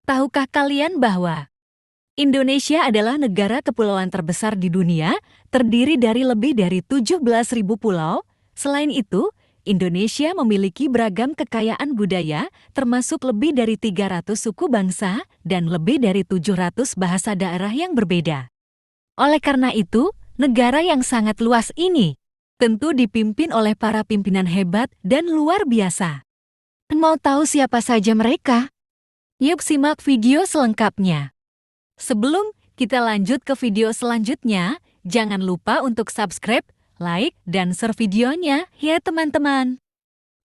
Tahukah kalian bahwa Indonesia adalah negara kepulauan terbesar di dunia, terdiri dari lebih dari 17.000 pulau? Selain itu, Indonesia memiliki beragam kekayaan budaya, termasuk lebih dari 300 suku bangsa dan lebih dari 700 bahasa daerah yang berbeda. Oleh karena itu, negara yang sangat luas ini tentu dipimpin oleh para pimpinan hebat dan luar biasa. Mau tahu siapa saja mereka? Yuk simak video selengkapnya. Sebelum kita lanjut ke video selanjutnya, jangan lupa untuk subscribe, like, dan share videonya ya teman-teman.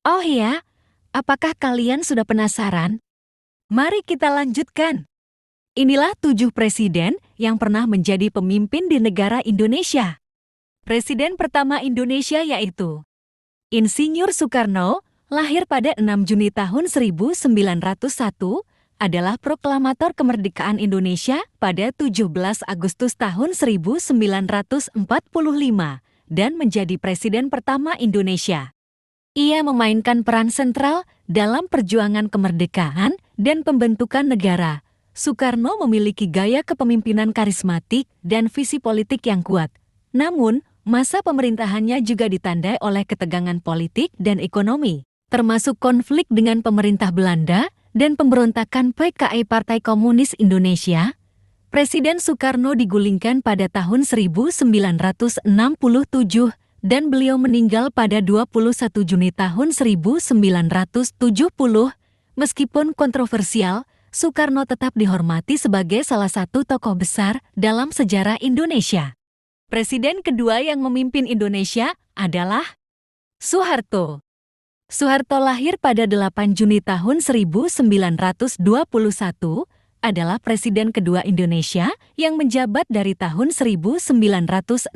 Oh ya, apakah kalian sudah penasaran? Mari kita lanjutkan. Inilah 7 presiden yang pernah menjadi pemimpin di negara Indonesia. Presiden pertama Indonesia yaitu Insinyur Soekarno, lahir pada 6 Juni tahun 1901, adalah proklamator kemerdekaan Indonesia pada 17 Agustus tahun 1945 dan menjadi presiden pertama Indonesia. Ia memainkan peran sentral dalam perjuangan kemerdekaan dan pembentukan negara. Soekarno memiliki gaya kepemimpinan karismatik dan visi politik yang kuat. Namun, masa pemerintahannya juga ditandai oleh ketegangan politik dan ekonomi, termasuk konflik dengan pemerintah Belanda dan pemberontakan PKI Partai Komunis Indonesia. Presiden Soekarno digulingkan pada tahun 1967 dan beliau meninggal pada 21 Juni tahun 1970. Meskipun kontroversial, Soekarno tetap dihormati sebagai salah satu tokoh besar dalam sejarah Indonesia. Presiden kedua yang memimpin Indonesia adalah Soeharto. Soeharto lahir pada 8 Juni tahun 1921, adalah presiden kedua Indonesia yang menjabat dari tahun 1967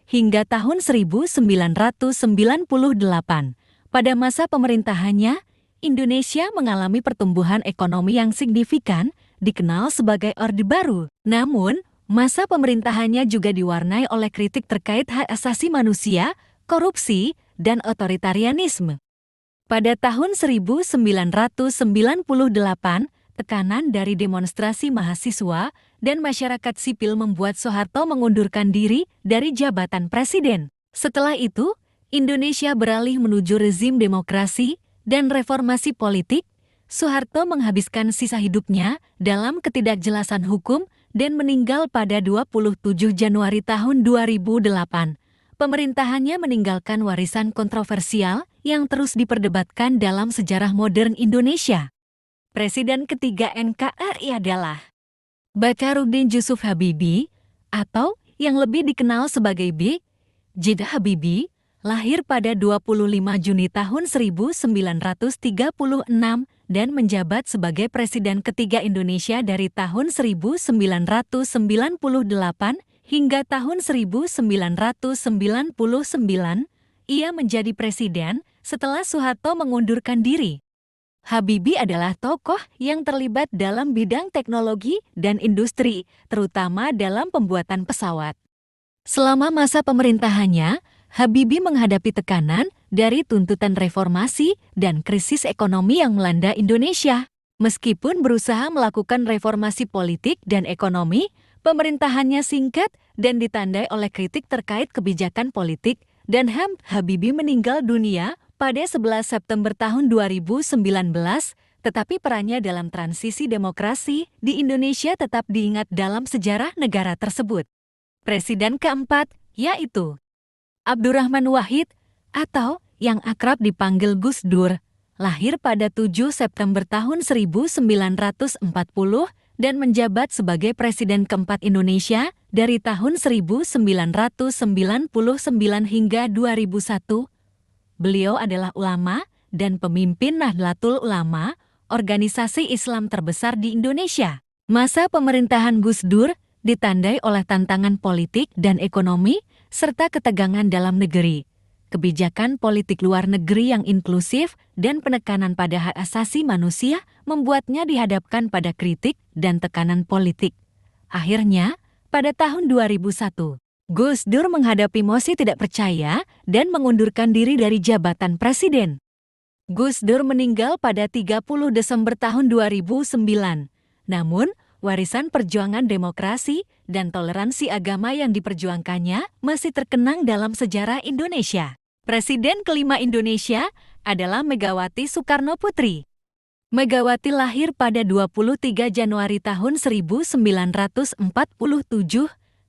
hingga tahun 1998. Pada masa pemerintahannya, Indonesia mengalami pertumbuhan ekonomi yang signifikan, dikenal sebagai Orde Baru. Namun, masa pemerintahannya juga diwarnai oleh kritik terkait hak asasi manusia, korupsi, dan otoritarianisme. Pada tahun 1998, tekanan dari demonstrasi mahasiswa dan masyarakat sipil membuat Soeharto mengundurkan diri dari jabatan presiden. Setelah itu, Indonesia beralih menuju rezim demokrasi dan reformasi politik. Soeharto menghabiskan sisa hidupnya dalam ketidakjelasan hukum dan meninggal pada 27 Januari tahun 2008. Pemerintahannya meninggalkan warisan kontroversial yang terus diperdebatkan dalam sejarah modern Indonesia. Presiden ketiga NKRI adalah Bacharuddin Jusuf Habibie, atau yang lebih dikenal sebagai B.J. Habibie, lahir pada 25 Juni tahun 1936 dan menjabat sebagai Presiden ketiga Indonesia dari tahun 1998 hingga tahun 1999, ia menjadi presiden setelah Soeharto mengundurkan diri. Habibie adalah tokoh yang terlibat dalam bidang teknologi dan industri, terutama dalam pembuatan pesawat. Selama masa pemerintahannya, Habibie menghadapi tekanan dari tuntutan reformasi dan krisis ekonomi yang melanda Indonesia. Meskipun berusaha melakukan reformasi politik dan ekonomi, pemerintahannya singkat dan ditandai oleh kritik terkait kebijakan politik dan HAM. Habibie meninggal dunia pada 11 September tahun 2019, tetapi perannya dalam transisi demokrasi di Indonesia tetap diingat dalam sejarah negara tersebut. Presiden keempat yaitu Abdurrahman Wahid atau yang akrab dipanggil Gus Dur, lahir pada 7 September tahun 1940 dan menjabat sebagai Presiden keempat Indonesia dari tahun 1999 hingga 2001. Beliau adalah ulama dan pemimpin Nahdlatul Ulama, organisasi Islam terbesar di Indonesia. Masa pemerintahan Gus Dur ditandai oleh tantangan politik dan ekonomi serta ketegangan dalam negeri. Kebijakan politik luar negeri yang inklusif dan penekanan pada hak asasi manusia membuatnya dihadapkan pada kritik dan tekanan politik. Akhirnya, pada tahun 2001, Gus Dur menghadapi mosi tidak percaya dan mengundurkan diri dari jabatan presiden. Gus Dur meninggal pada 30 Desember tahun 2009. Namun, warisan perjuangan demokrasi dan toleransi agama yang diperjuangkannya masih terkenang dalam sejarah Indonesia. Presiden kelima Indonesia adalah Megawati Soekarno Putri. Megawati lahir pada 23 Januari tahun 1947,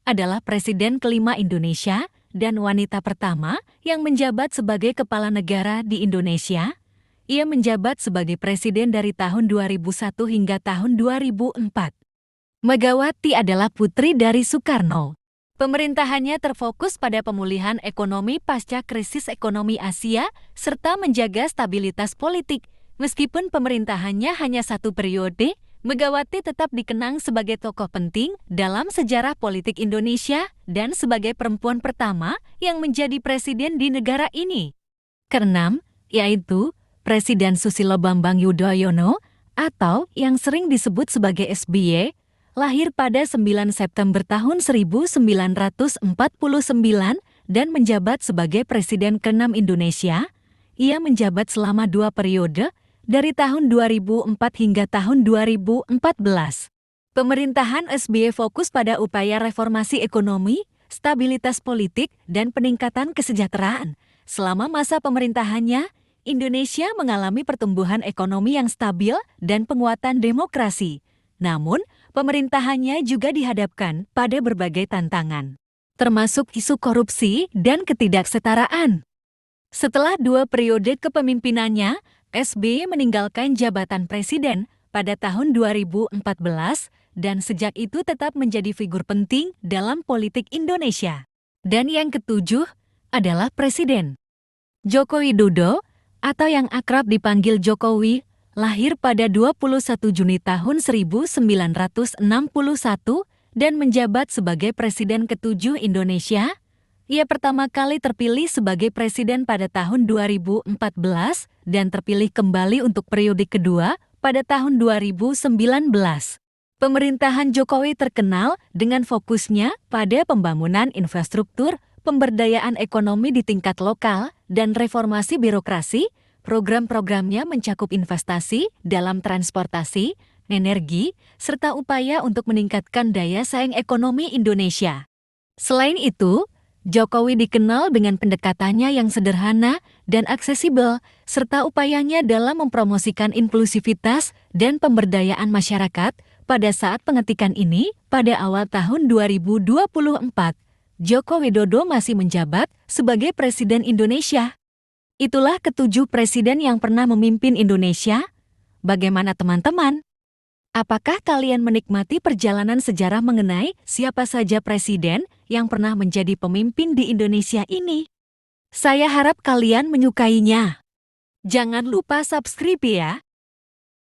adalah Presiden kelima Indonesia dan wanita pertama yang menjabat sebagai kepala negara di Indonesia. Ia menjabat sebagai presiden dari tahun 2001 hingga tahun 2004. Megawati adalah putri dari Soekarno. Pemerintahannya terfokus pada pemulihan ekonomi pasca krisis ekonomi Asia serta menjaga stabilitas politik. Meskipun pemerintahannya hanya satu periode, Megawati tetap dikenang sebagai tokoh penting dalam sejarah politik Indonesia dan sebagai perempuan pertama yang menjadi presiden di negara ini. Keenam, yaitu Presiden Susilo Bambang Yudhoyono atau yang sering disebut sebagai SBY, lahir pada 9 September tahun 1949 dan menjabat sebagai Presiden ke-6 Indonesia. Ia menjabat selama 2 periode, dari tahun 2004 hingga tahun 2014. Pemerintahan SBY fokus pada upaya reformasi ekonomi, stabilitas politik, dan peningkatan kesejahteraan. Selama masa pemerintahannya, Indonesia mengalami pertumbuhan ekonomi yang stabil dan penguatan demokrasi. Namun, pemerintahannya juga dihadapkan pada berbagai tantangan, termasuk isu korupsi dan ketidaksetaraan. Setelah 2 periode kepemimpinannya, SBY meninggalkan jabatan presiden pada tahun 2014 dan sejak itu tetap menjadi figur penting dalam politik Indonesia. Dan yang ketujuh adalah Presiden Joko Widodo, atau yang akrab dipanggil Jokowi, lahir pada 21 Juni tahun 1961 dan menjabat sebagai Presiden ke-7 Indonesia. Ia pertama kali terpilih sebagai presiden pada tahun 2014 dan terpilih kembali untuk periode kedua pada tahun 2019. Pemerintahan Jokowi terkenal dengan fokusnya pada pembangunan infrastruktur, pemberdayaan ekonomi di tingkat lokal, dan reformasi birokrasi. Program-programnya mencakup investasi dalam transportasi, energi, serta upaya untuk meningkatkan daya saing ekonomi Indonesia. Selain itu, Jokowi dikenal dengan pendekatannya yang sederhana dan aksesibel, serta upayanya dalam mempromosikan inklusivitas dan pemberdayaan masyarakat. Pada saat pengetikan ini, pada awal tahun 2024, Joko Widodo masih menjabat sebagai Presiden Indonesia. Itulah ke-7 presiden yang pernah memimpin Indonesia. Bagaimana teman-teman? Apakah kalian menikmati perjalanan sejarah mengenai siapa saja presiden yang pernah menjadi pemimpin di Indonesia ini? Saya harap kalian menyukainya. Jangan lupa subscribe ya.